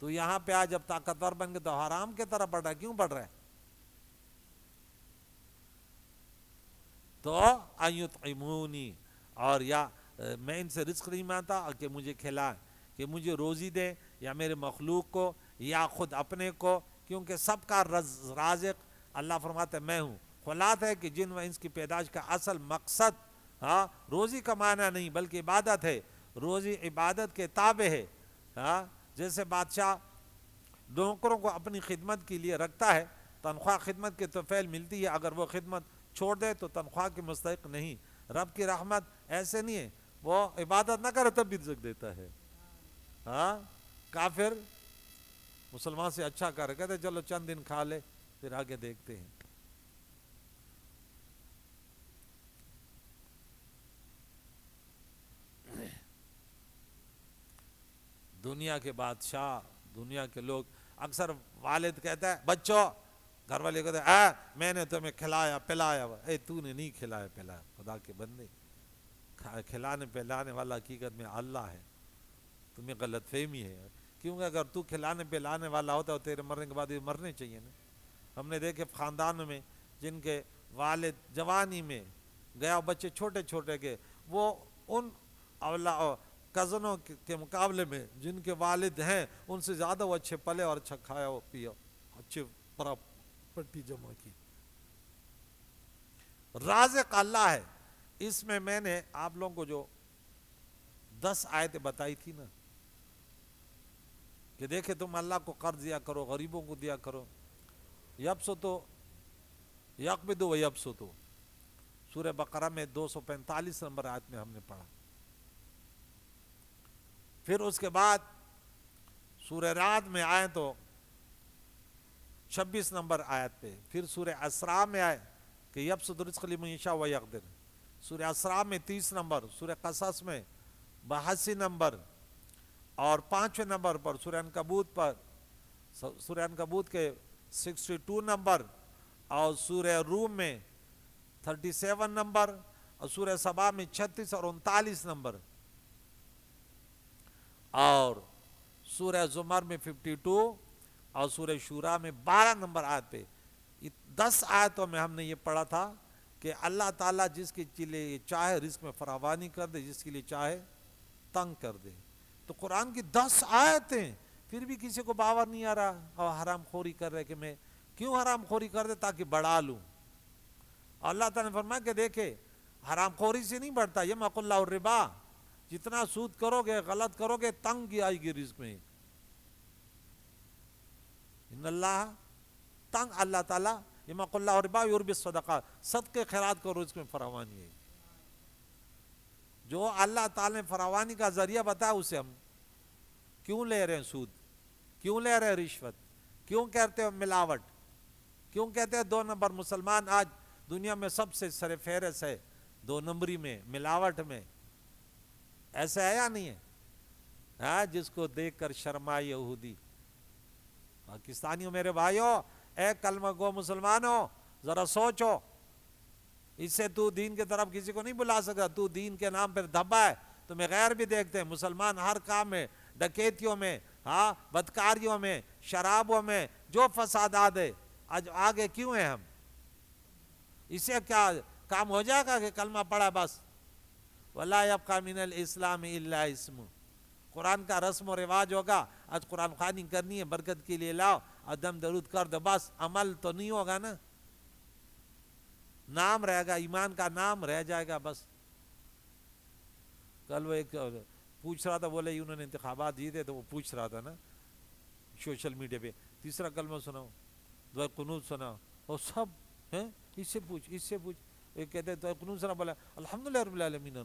تو یہاں پہ آج جب طاقتور بن کے تو حرام کی طرف بڑھ رہا ہے، کیوں بڑھ رہا ہے؟ تو ان یطعمونی، اور یا میں ان سے رزق نہیں مانتا کہ مجھے کھلائیں، کہ مجھے روزی دے یا میرے مخلوق کو یا خود اپنے کو، کیونکہ سب کا رازق اللہ فرماتا ہے میں ہوں۔ خلاصہ ہے کہ جن و انس کی پیدائش کا اصل مقصد روزی کمانا نہیں بلکہ عبادت ہے، روزی عبادت کے تابع ہے۔ جیسے بادشاہ نوکروں کو اپنی خدمت کے لیے رکھتا ہے، تنخواہ خدمت کے توفیل ملتی ہے، اگر وہ خدمت چھوڑ دے تو تنخواہ کے مستحق نہیں۔ رب کی رحمت ایسے نہیں ہے، وہ عبادت نہ کرے تب بھی رزق دیتا ہے۔ کافر مسلمان سے اچھا کر کہتے چلو چند دن کھا لے پھر آگے دیکھتے ہیں۔ دنیا کے بادشاہ، دنیا کے لوگ، اکثر والد کہتا ہے بچوں، گھر والے کہتے ہیں میں نے تمہیں کھلایا پلایا، تو نے نہیں کھلایا پلایا، خدا کے بندے، کھلانے پلانے والا حقیقت میں اللہ ہے، تمہیں غلط فہمی ہے، کیونکہ اگر تو کھلانے پلانے والا ہوتا تو تیرے مرنے کے بعد یہ مرنے چاہیے نا۔ ہم نے دیکھے خاندانوں میں جن کے والد جوانی میں گیا، بچے چھوٹے چھوٹے کے، وہ ان کزنوں کے مقابلے میں جن کے والد ہیں ان سے زیادہ وہ اچھے پلے اور اچھا کھایا اور پیا، اچھے پراپرٹی جمع کی۔ رازق اللہ ہے۔ اس میں نے آپ لوگوں کو جو 10 آیتیں بتائی تھی نا کہ دیکھے تم اللہ کو قرض دیا کرو، غریبوں کو دیا کرو، یبسطو یقبض و یبسطو، سورہ بقرہ میں 245 نمبر آیت میں ہم نے پڑھا۔ پھر اس کے بعد سورہ رعد میں آئے تو 26 نمبر آیت پہ، پھر سورہ اسراء میں آئے کہ یبسط الرزق لمن یشاء ویقدر، سورہ اسراء میں 30 نمبر، سورہ قصص میں 82 نمبر، اور 5ویں نمبر پر سورہ عنکبوت پر، سورہ عنکبوت کے 62 نمبر، اور سورہ روم میں 37 نمبر، اور سورہ سبا میں 36 اور 39 نمبر، اور سورہ زمر میں 52 اور سورہ شورا میں 12 نمبر آیت پہ۔ 10 آیتوں میں ہم نے یہ پڑھا تھا کہ اللہ تعالیٰ جس کے لیے چاہے رزق میں فراوانی کر دے، جس کے لیے چاہے تنگ کر دے۔ تو قرآن کی 10 آیتیں، پھر بھی کسی کو باور نہیں آ رہا اور حرام خوری کر رہے کہ میں کیوں حرام خوری کر دے؟ تاکہ بڑھا لوں۔ اللہ تعالیٰ نے فرمایا کہ دیکھے حرام خوری سے نہیں بڑھتا، یمحق اللہ الربا، جتنا سود کرو گے غلط کرو گے تنگ آئے گی رزق میں۔ ان اللہ تنگ، اللہ تعالیٰ یمحق اللہ الربا ویربی الصدقات، صدقے خیرات کرو، رزق میں فراوانی ہے۔ جو اللہ تعالیٰ نے فراوانی کا ذریعہ بتایا اسے ہم کیوں لے رہے ہیں سود، کیوں لے رہے ہیں رشوت، کیوں کرتے ہیں ملاوٹ؟ کیوں کہتے ہیں 2 نمبر؟ مسلمان آج دنیا میں سب سے سر فہرست ہے 2 نمبری میں، ملاوٹ میں. ایسا ہے یا نہیں ہے؟ ہاں، جس کو دیکھ کر شرمائے یہودی. پاکستانیوں میرے بھائیوں، اے کلمہ گو مسلمانوں، ذرا سوچو. اس سے تو دین کی طرف کسی کو نہیں بلا سکتا. تو دین کے نام پر دھبا ہے. تمہیں غیر بھی دیکھتے ہیں، مسلمان ہر کام میں، ڈکیتیوں میں، ہاں، بدکاریوں میں، شرابوں میں، جو فسادات ہے. آج آگے کیوں ہیں ہم؟ اس سے کیا کام ہو جائے گا کہ کلمہ پڑھا بس؟ وَلَا يَبْقَى مِنَ الْإِسْلَامِ إِلَّا اسْمُ. قرآن کا رسم و رواج ہوگا، آج قرآن خوانی کرنی ہے، برکت کے لیے لاؤ اور دم درود کر دو، بس عمل تو نہیں ہوگا نا. نام رہے گا، ایمان کا نام رہ جائے گا بس. کل وہ ایک پوچھ رہا تھا، بولے انہوں نے انتخابات جیتے، تو وہ پوچھ رہا تھا نا سوشل میڈیا پہ، تیسرا کلمہ سناؤ، دعائے قنوت سناؤ، اور سب ہیں اس سے پوچھ، اس سے پوچھ. ایک کہتے ہیں دعائے قنوت سناؤ، بولا الحمدللہ رب العالمین.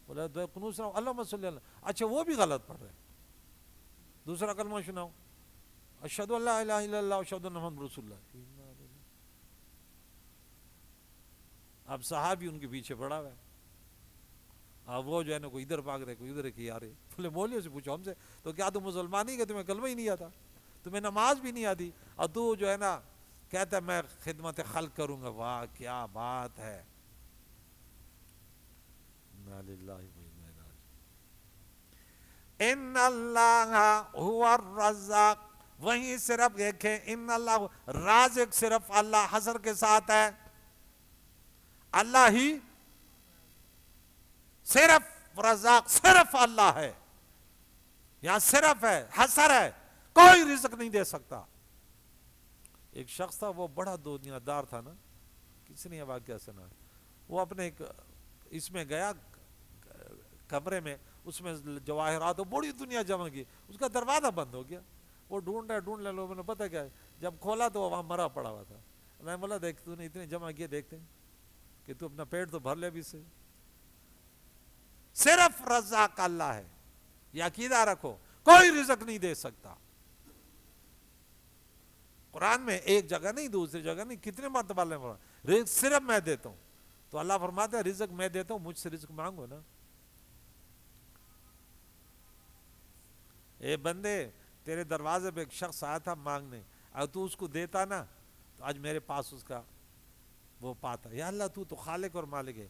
بولا دعائے قنوت سناؤ، اللہم صلی اللہ. اچھا وہ بھی غلط پڑھ رہے. دوسرا کلمہ سناؤ، اشہدو ان لا الہ الا اللہ اشہدو ان محمد رسول اللہ. اب صحابی ان کے پیچھے پڑا ہوا ہے. اب وہ جو ہے نا کوئی ادھر بھاگ رہے، کوئی ادھر کی آ رہے. بولے مولوی سے پوچھو ہم سے، تو کیا تم مسلمان ہی کہ تمہیں کلمہ ہی نہیں آتا، تمہیں نماز بھی نہیں آتی، اور تو جو ہے نا کہتا ہے میں خدمت خلق کروں گا. واہ کیا بات ہے. ان اللہ هو الرزاق. وہیں صرف دیکھیں، ان اللہ رازق صرف اللہ حسر کے ساتھ ہے. اللہ ہی صرف رزاق، صرف اللہ ہے. یہاں صرف ہے، حسر ہے، کوئی رزق نہیں دے سکتا. ایک شخص تھا، وہ بڑا دنیا دار تھا نا، کسی نے یہ واقعہ سنا. وہ اپنے ایک اس میں گیا کمرے میں، اس میں جواہرات و بڑی دنیا جمع کی. اس کا دروازہ بند ہو گیا. وہ ڈھونڈ رہے لوگوں نے پتہ کیا ہے، جب کھولا تو وہ وہاں مرا پڑا ہوا تھا. میں بولا دیکھ تو نے اتنے جمع کیے، دیکھتے ہیں کہ تو اپنا پیٹ تو بھر لے بھی سے. صرف رزاق اللہ ہے، یہ عقیدہ رکھو، کوئی رزق نہیں دے سکتا. قرآن میں ایک جگہ نہیں، دوسری جگہ نہیں، کتنے مرتبہ رزق صرف میں دیتا ہوں. تو اللہ فرماتا ہے رزق میں دیتا ہوں، مجھ سے رزق مانگو نا. اے بندے، تیرے دروازے پہ ایک شخص آیا تھا مانگنے، اور تو اس کو دیتا نا، تو آج میرے پاس اس کا وہ پاتا. یا اللہ تو خالق اور مالک ہے.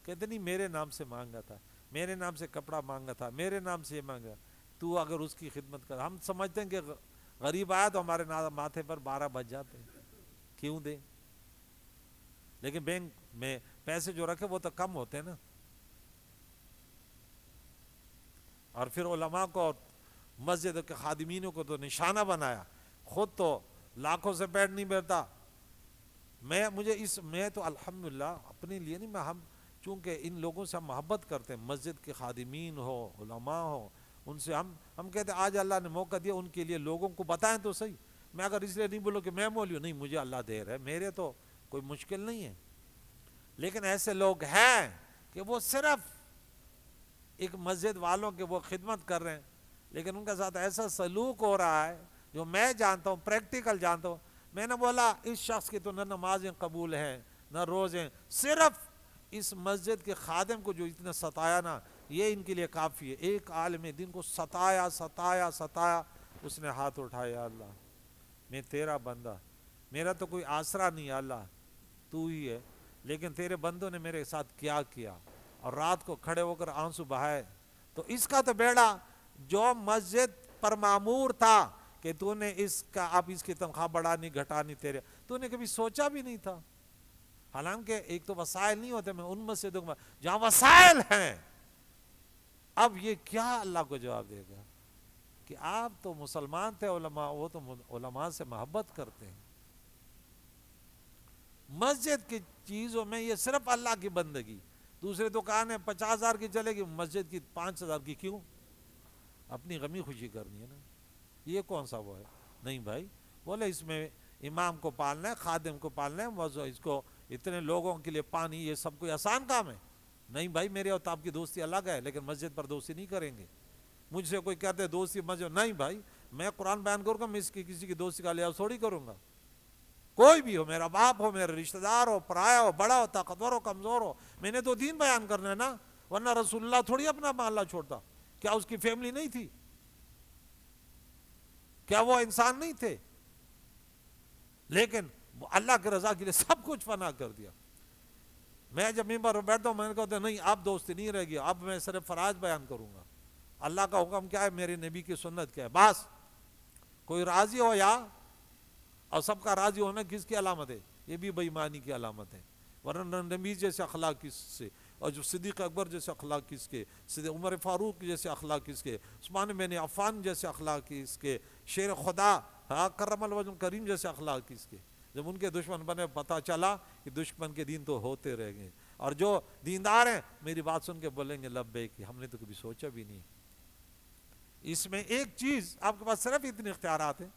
کہتے نہیں میرے نام سے مانگا تھا، میرے نام سے کپڑا مانگا تھا، میرے نام سے یہ مانگا. تو اگر اس کی خدمت کر، ہم سمجھتے ہیں کہ غریب آیا تو ہمارے ماتھے پر 12 بج جاتے ہیں، کیوں دیں؟ لیکن بینک میں پیسے جو رکھے وہ تو کم ہوتے ہیں نا. اور پھر علماء کو اور مسجد کے خادمینوں کو تو نشانہ بنایا. خود تو لاکھوں سے پیٹ نہیں بھرتا. میں تو الحمدللہ اپنے لیے نہیں، ہم چونکہ ان لوگوں سے ہم محبت کرتے ہیں، مسجد کے خادمین ہو، علماء ہو، ان سے ہم کہتے ہیں آج اللہ نے موقع دیا ان کے لیے، لوگوں کو بتائیں تو صحیح. میں اگر اس لیے نہیں بولوں کہ میں مولوی ہوں، نہیں، مجھے اللہ دے رہا ہے، میرے تو کوئی مشکل نہیں ہے. لیکن ایسے لوگ ہیں کہ وہ صرف ایک مسجد والوں کے وہ خدمت کر رہے ہیں، لیکن ان کے ساتھ ایسا سلوک ہو رہا ہے جو میں جانتا ہوں، پریکٹیکل جانتا ہوں. میں نے بولا اس شخص کی تو نہ نمازیں قبول ہیں نہ روزیں، صرف اس مسجد کے خادم کو جو اتنا ستایا نا، یہ ان کے لیے کافی ہے. ایک عالم دین کو ستایا ستایا ستایا، اس نے ہاتھ اٹھایا، یا اللہ میں تیرا بندہ، میرا تو کوئی آسرا نہیں، یا اللہ تو ہی ہے. لیکن تیرے بندوں نے میرے ساتھ کیا کیا، اور رات کو کھڑے ہو کر آنسو بہائے. تو اس کا تو بیڑا جو مسجد پر معمور تھا کہ تو نے اس کا اب اس کی تنخواہ بڑھانی گھٹانی، تیرے تو نے کبھی سوچا بھی نہیں تھا. حالانکہ ایک تو وسائل نہیں ہوتے، میں ان مسجدوں میں جہاں وسائل ہیں، اب یہ کیا اللہ کو جواب دے گا کہ آپ تو مسلمان تھے، علماء وہ تو علماء سے محبت کرتے ہیں. مسجد کی چیزوں میں یہ صرف اللہ کی بندگی. دوسرے دکان ہے 50,000 کی چلے گی، مسجد کی 5,000 کی کیوں؟ اپنی غمی خوشی کرنی ہے نا. یہ کون سا وہ ہے؟ نہیں بھائی. بولے اس میں امام کو پالنا ہے، خادم کو پالنا ہے، اس کو اتنے لوگوں کے لیے پانی، یہ سب کوئی آسان کام ہے؟ نہیں بھائی، میرے اور آپ کی دوستی الگ ہے، لیکن مسجد پر دوستی نہیں کریں گے. مجھ سے کوئی کہتے دوستی مسجد، نہیں بھائی، میں قرآن بیان کروں گا، میں اس کی کسی کی دوستی کا لحاظ تھوڑی کروں گا. کوئی بھی ہو، میرا باپ ہو، میرا رشتہ دار ہو، پرایا ہو، بڑا ہو، طاقتور ہو، کمزور ہو، میں نے تو دین بیان کرنا ہے نا، ورنہ رسول اللہ تھوڑی اپنا محلہ چھوڑتا. کیا اس کی فیملی نہیں تھی؟ کیا وہ انسان نہیں تھے؟ لیکن اللہ کے رضا کے لیے سب کچھ فنا کر دیا. میں جب ممبر پر بیٹھتا ہوں میں نے کہتا نہیں اب دوستی نہیں رہ گی، اب میں صرف فرائض بیان کروں گا. اللہ کا حکم کیا ہے، میرے نبی کی سنت کیا ہے، بس. کوئی راضی ہو یا، اور سب کا راضی ہونا کس کی علامت ہے؟ یہ بھی بے ایمانی کی علامت ہے. ورنہ نبی جیسے اخلاق کس سے، اور جو صدیق اکبر جیسے اخلاق کس کے، صدیق عمر فاروق جیسے اخلاق کس کے، عثمان بن عفان جیسے اخلاق کس کے، شیر خدا کرم الوجہ کریم جیسے اخلاق کس کے. جب ان کے دشمن بنے پتہ چلا کہ دشمن کے دین تو ہوتے رہ گئے، اور جو دیندار ہیں میری بات سن کے بولیں گے لبیک، ہم نے تو کبھی سوچا بھی نہیں. اس میں ایک چیز آپ کے پاس صرف اتنے اختیارات ہیں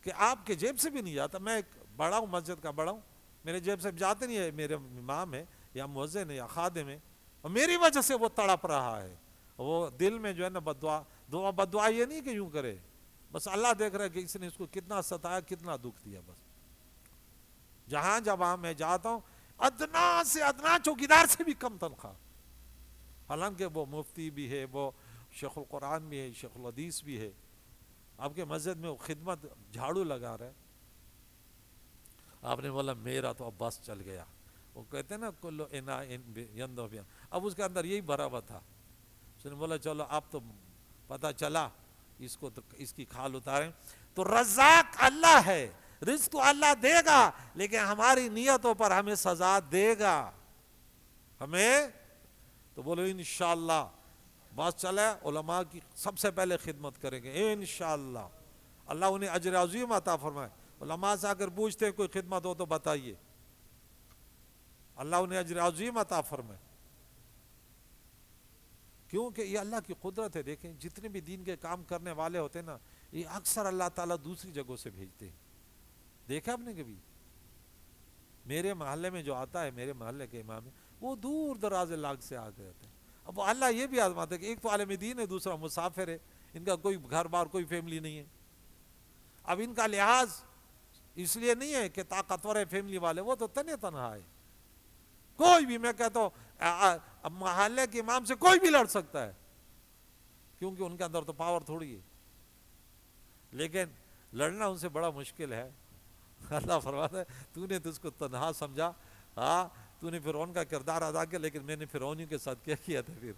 کہ آپ کے جیب سے بھی نہیں جاتا. میں ایک بڑا ہوں، مسجد کا بڑا ہوں، میرے جیب سے جاتے نہیں ہے، میرے امام ہے یا مؤذن ہے یا خادم ہے، اور میری وجہ سے وہ تڑپ رہا ہے. وہ دل میں جو ہے نا بدعا یہ نہیں کہ یوں کرے، بس اللہ دیکھ رہا ہے کہ اس نے اس کو کتنا ستایا، کتنا دکھ دیا. بس جہاں جب میں جاتا ہوں ادنا سے ادنا چوکیدار سے بھی کم تنخواہ، حالانکہ وہ مفتی بھی ہے، وہ شیخ القرآن بھی ہے، شیخ الحدیث بھی ہے. آپ کے مسجد میں وہ خدمت جھاڑو لگا رہے. آپ نے بولا میرا تو اب بس چل گیا. وہ کہتے ہیں نا کلو انا یندو بیا، اب اس کے اندر یہی بھرا ہوا تھا. اس نے بولا چلو اب تو پتہ چلا، اس کو تو اس کی کھال اتاریں. تو رزاق اللہ ہے، رزق تو اللہ دے گا، لیکن ہماری نیتوں پر ہمیں سزا دے گا. ہمیں تو بولو انشاءاللہ بس چلے، علماء کی سب سے پہلے خدمت کریں گے انشاءاللہ. اللہ انہیں اجر عظیم عطا فرمائے. علماء سے اگر پوچھتے کوئی خدمت ہو تو بتائیے، اللہ انہیں اجر عظیم عطا فرمائے. کیونکہ یہ اللہ کی قدرت ہے. دیکھیں جتنے بھی دین کے کام کرنے والے ہوتے ہیں نا، یہ اکثر اللہ تعالیٰ دوسری جگہوں سے بھیجتے ہیں. دیکھا آپ نے کبھی؟ میرے محلے میں جو آتا ہے، میرے محلے کے امام ہے، وہ دور دراز علاقے سے آ گئے تھے. اب اللہ یہ بھی آزماتا ہے کہ ایک تو عالم دین ہے، دوسرا مسافر ہے، ان کا کوئی گھر بار کوئی فیملی نہیں ہے. اب ان کا لحاظ اس لیے نہیں ہے کہ طاقتور ہے فیملی والے، وہ تو تنہا ہے. کوئی بھی، میں کہتا ہوں محلے کے امام سے کوئی بھی لڑ سکتا ہے، کیونکہ ان کے اندر تو پاور تھوڑی ہے. لیکن لڑنا ان سے بڑا مشکل ہے. اللہ فرماتا ہے تو نے تو اس کو تنہا سمجھا، تو نے فرعون کا کردار ادا کیا، لیکن میں نے فرعونیوں کے ساتھ کیا کیا تھا، پھر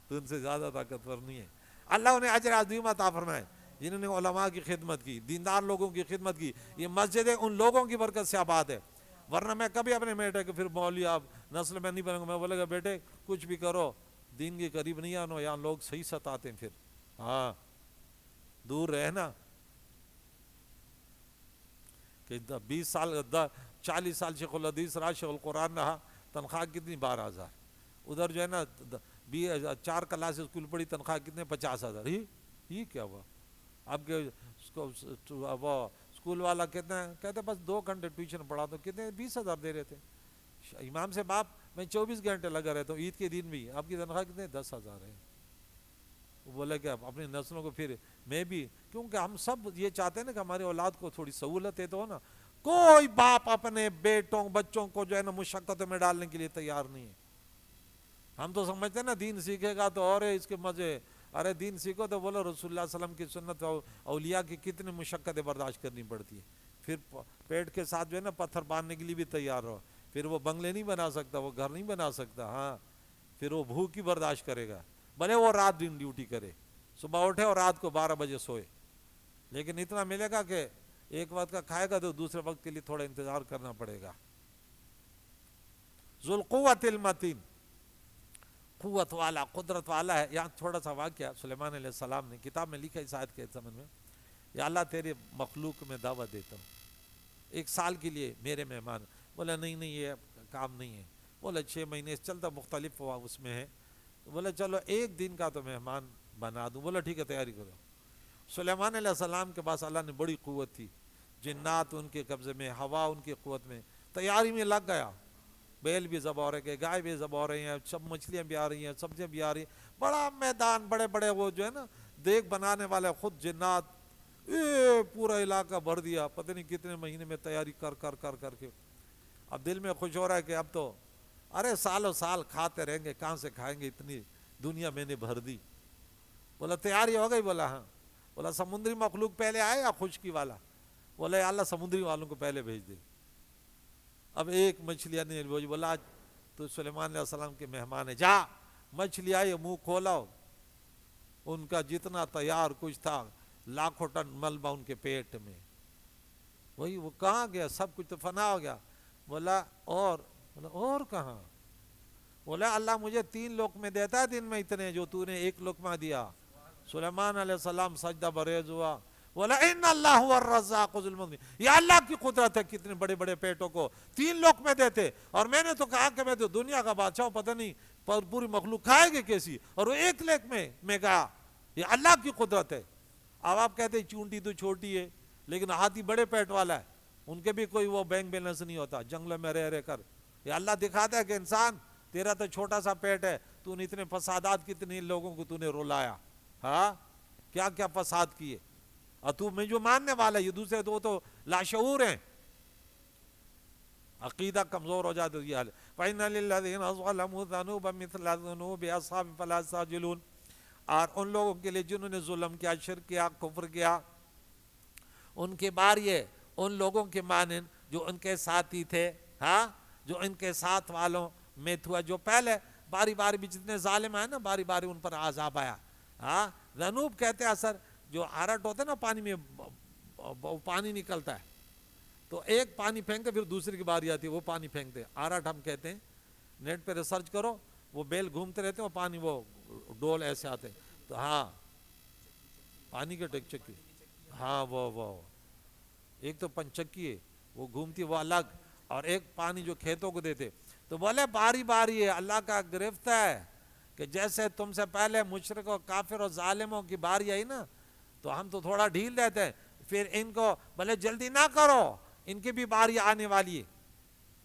تو ان سے زیادہ طاقتور نہیں ہے. اللہ انہیں اجر عظیم عطا فرمائے جنہوں نے علماء کی خدمت کی، دیندار لوگوں کی خدمت کی. یہ مسجدیں ان لوگوں کی برکت سے آباد ہے. ورنہ میں کبھی اپنے بیٹے کو پھر مولوی آپ نسل میں نہیں بنوں گا. میں بولے گا بیٹے کچھ بھی کرو دین کے قریب نہیں آنا، یہاں لوگ صحیح ستاتے ہیں، پھر دور رہنا. کہ 20 سال 40 سال شیخ الحدیث رہا، شیخ القرآن رہا، تنخواہ کتنی؟ 12,000. ادھر جو ہے نا 4 کلاس اسکول پڑھی، تنخواہ کتنے؟ 50,000. ہی کیا ہوا؟ اب کے وہ اسکول والا کہتے بس 2 گھنٹے ٹیوشن پڑھا تو کتنے 20,000 دے رہے تھے. امام سے باپ میں 24 گھنٹے لگا رہتا ہوں، عید کے دن بھی. آپ کی تنخواہ کتنے؟ 10,000 ہے. وہ بولے کہ اپنی نسلوں کو پھر میں بھی، کیونکہ ہم سب یہ چاہتے ہیں نا کہ ہماری اولاد کو تھوڑی سہولت ہے، تو ہو نا. کوئی باپ اپنے بچوں کو جو ہے نا مشقتوں میں ڈالنے کے لیے تیار نہیں ہے. ہم تو سمجھتے ہیں نا دین سیکھے گا تو اور اس کے مزے. ارے دین سیکھو تو بولو رسول اللہ صلی اللہ علیہ وسلم کی سنت، اولیاء کی کتنی مشقتیں برداشت کرنی پڑتی ہے. پھر پیٹ کے ساتھ جو ہے نا پتھر باندھنے کے لیے بھی تیار ہو. پھر وہ بنگلے نہیں بنا سکتا، وہ گھر نہیں بنا سکتا. پھر وہ بھوک ہی برداشت کرے گا، بھلے وہ رات دن ڈیوٹی کرے، صبح اٹھے اور رات کو 12 بجے سوئے، لیکن اتنا ملے گا کہ ایک وقت کا کھائے گا تو دوسرے وقت کے لیے تھوڑا انتظار کرنا پڑے گا. ذو القوۃ المتین، قوت والا، قدرت والا ہے. یہاں تھوڑا سا واقعہ سلیمان علیہ السلام نے کتاب میں لکھا اس آیت کے زمن میں، یا اللہ تیرے مخلوق میں دعوت دیتا ہوں، 1 سال کے لیے میرے مہمان. بولا نہیں یہ کام نہیں ہے. بولا 6 مہینے چلتا، مختلف ہوا اس میں ہے. بولا چلو 1 دن کا تو مہمان بنا دوں. بولا ٹھیک ہے تیاری کرو. سلیمان علیہ السلام کے پاس اللہ نے بڑی قوت تھی، جنات ان کے قبضے میں، ہوا ان کی قوت میں. تیاری میں لگ گیا، بیل بھی ذبح ہو رہے ہیں، گائے بھی ذبح ہو رہی ہیں، سب مچھلیاں بھی آ رہی ہیں، سبزیاں بھی آ رہی ہیں. بڑا میدان، بڑے بڑے وہ جو ہے نا دیگ بنانے والے خود جنات پورا علاقہ بھر دیا، پتہ نہیں کتنے مہینے میں تیاری کر کر کر کر کے اب دل میں خوش ہو رہا ہے کہ اب تو ارے سالوں سال کھاتے رہیں گے، کہاں سے کھائیں گے، اتنی دنیا میں نے بھر دی۔ بولا تیاری ہو گئی؟ بولا ہاں۔ بولا سمندری مخلوق پہلے آئے یا خشکی والا؟ بولا یا اللہ سمندری والوں کو پہلے بھیج دے۔ اب ایک مچھلیاں نہیں بوجھ، بولا آج تو سلیمان علیہ السلام کے مہمان ہے، جا مچھلی آئی منہ کھولاؤ، ان کا جتنا تیار کچھ تھا لاکھوں ٹن ملبہ ان کے پیٹ میں، وہی وہ کہاں گیا، سب کچھ تو فنا ہو گیا۔ بولا اور کہاں؟ بولا اللہ مجھے 3 لقمے دیتا ہے دن میں اتنے جو تو نے 1 لقمہ دیا۔ سلیمان علیہ السلام سجدہ بریز ہوا، بولا ان اللہ هو الرزاق ذو المنن، یا اللہ کی قدرت ہے کتنے بڑے بڑے پیٹوں کو 3 لقمے دیتے، اور میں نے تو کہا کہ میں تو دنیا کا بادشاہ ہوں، پتہ نہیں پر پوری مخلوق کھائے گی کیسی، اور وہ 1 لقمے میں گیا، یہ اللہ کی قدرت ہے۔ اب آپ کہتے ہیں چونٹی تو چھوٹی ہے، لیکن ہاتھی بڑے پیٹ والا ہے، ان کے بھی کوئی وہ بینک بیلنس نہیں ہوتا، جنگلوں میں رہ کر یہ اللہ دکھاتا ہے کہ انسان تیرا تو چھوٹا سا پیٹ ہے، تو نے اتنے فسادات کتنے لوگوں کو تو نے رلایا، ہاں کیا کیا فساد کیے، اور تو میں جو ماننے والا ہے، یہ دوسرے تو لاشعور ہیں، عقیدہ کمزور ہو جاتا ہے یہ حال ہے۔ فَإِنَّ لِلَّذِينَ ظَلَمُوا ذَنُوبًا مِثْلَ ذُنُوبِ أَصْحَابِهِمْ فَلَا يَسْتَعْجِلُونَ، اور ان لوگوں کے لیے جنہوں نے ظلم کیا، شرک کیا، کفر کیا، ان کے بار یہ ان لوگوں کے مانند جو ان کے ساتھی تھے، ہاں جو ان کے ساتھ والوں میں تھا، جو پہلے باری باری بھی جتنے ظالم ہیں نا باری باری ان پر عذاب آیا۔ ہاں ذنوب کہتے ہیں اثر جو ہرٹ ہوتا ہے نا پانی میں پانی نکلتا ہے، تو ایک پانی پھینکتے پھر دوسری کی باری آتی ہے وہ پانی پھینکتے، آرٹ ہم کہتے ہیں، نیٹ پہ ریسرچ کرو، وہ بیل گھومتے رہتے ہیں، وہ پانی وہ ڈول ایسے آتے ہیں، تو ہاں پانی کے ٹیک چکی، ہاں وہ ایک تو پنچکی ہے وہ گھومتی وہ الگ، اور ایک پانی جو کھیتوں کو دیتے، تو بولے باری باری ہے، اللہ کا گرفت ہے کہ جیسے تم سے پہلے مشرک و کافر و ظالموں کی باری آئی نا، تو ہم تو تھوڑا ڈھیل دیتے ہیں، پھر ان کو بھلے جلدی نہ کرو، ان کی بھی باری آنے والی ہے۔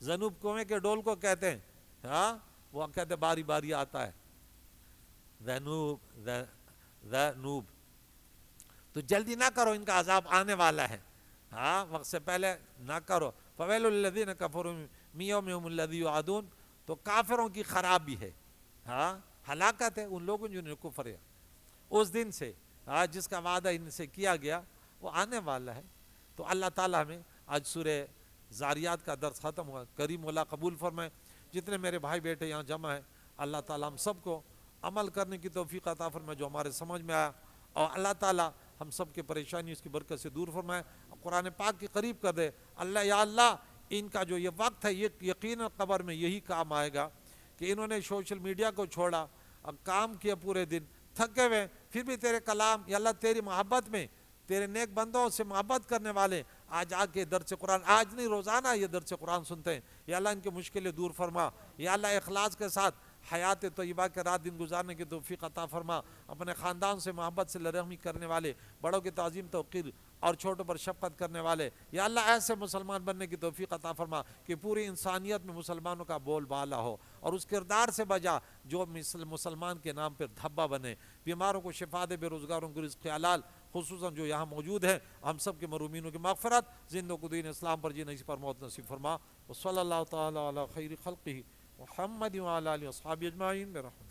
ذنوب کنویں کے ڈول کو کہتے ہیں، ہاں وہ کہتے ہیں باری باری آتا ہے، ذنوب، تو جلدی نہ کرو، ان کا عذاب آنے والا ہے، ہاں وقت سے پہلے نہ کرو۔ فَوَيْلٌ لِّلَّذِينَ كَفَرُوا مِن يَوْمِهِمُ الَّذِي يُوعَدُونَ، تو کافروں کی خرابی ہے، ہاں ہلاکت ہے ان لوگوں جنہوں نے کفر ہے اس دن سے، ہاں جس کا وعدہ ان سے کیا گیا وہ آنے والا ہے۔ تو اللہ تعالیٰ ہمیں آج سورہ زاریات کا درس ختم ہوا، کریم مولا قبول فرمائے، جتنے میرے بھائی بیٹے یہاں جمع ہیں اللہ تعالیٰ ہم سب کو عمل کرنے کی توفیق عطا فرمائے جو ہمارے سمجھ میں آیا، اور اللہ تعالیٰ ہم سب کے پریشانی اس کی برکت سے دور فرمائے، قرآن پاک کے قریب کر دے۔ اللہ یا اللہ ان کا جو یہ وقت ہے یہ یقیناً قبر میں یہی کام آئے گا کہ انہوں نے سوشل میڈیا کو چھوڑا، اب کام کیا پورے دن تھکے ہوئے، پھر بھی تیرے کلام یا اللہ تیری محبت میں تیرے نیک بندوں سے محبت کرنے والے آج آ کے درس قرآن، آج نہیں روزانہ یہ درس قرآن سنتے ہیں، یا اللہ ان کی مشکلیں دور فرما، یا اللہ اخلاص کے ساتھ حیات طیبہ کے رات دن گزارنے کی توفیق عطا فرما، اپنے خاندان سے محبت سے رحمی کرنے والے، بڑوں کی تعظیم توقیر اور چھوٹوں پر شفقت کرنے والے، یا اللہ ایسے مسلمان بننے کی توفیق عطا فرما کہ پوری انسانیت میں مسلمانوں کا بول بالا ہو، اور اس کردار سے بجا جو مسلمان کے نام پر دھبا بنے، بیماروں کو شفا دے، بے روزگاروں کو رزق حلال، خصوصاً جو یہاں موجود ہیں ہم سب کے مرحومینوں کی مغفرت، زندوں کو دین اسلام پر جینے، اس پر موت نصیب فرما، وصلی اللہ تعالی علی خیر خلقہ محمد وعلی آلہ وصحبہ اجمعین برحمتہ۔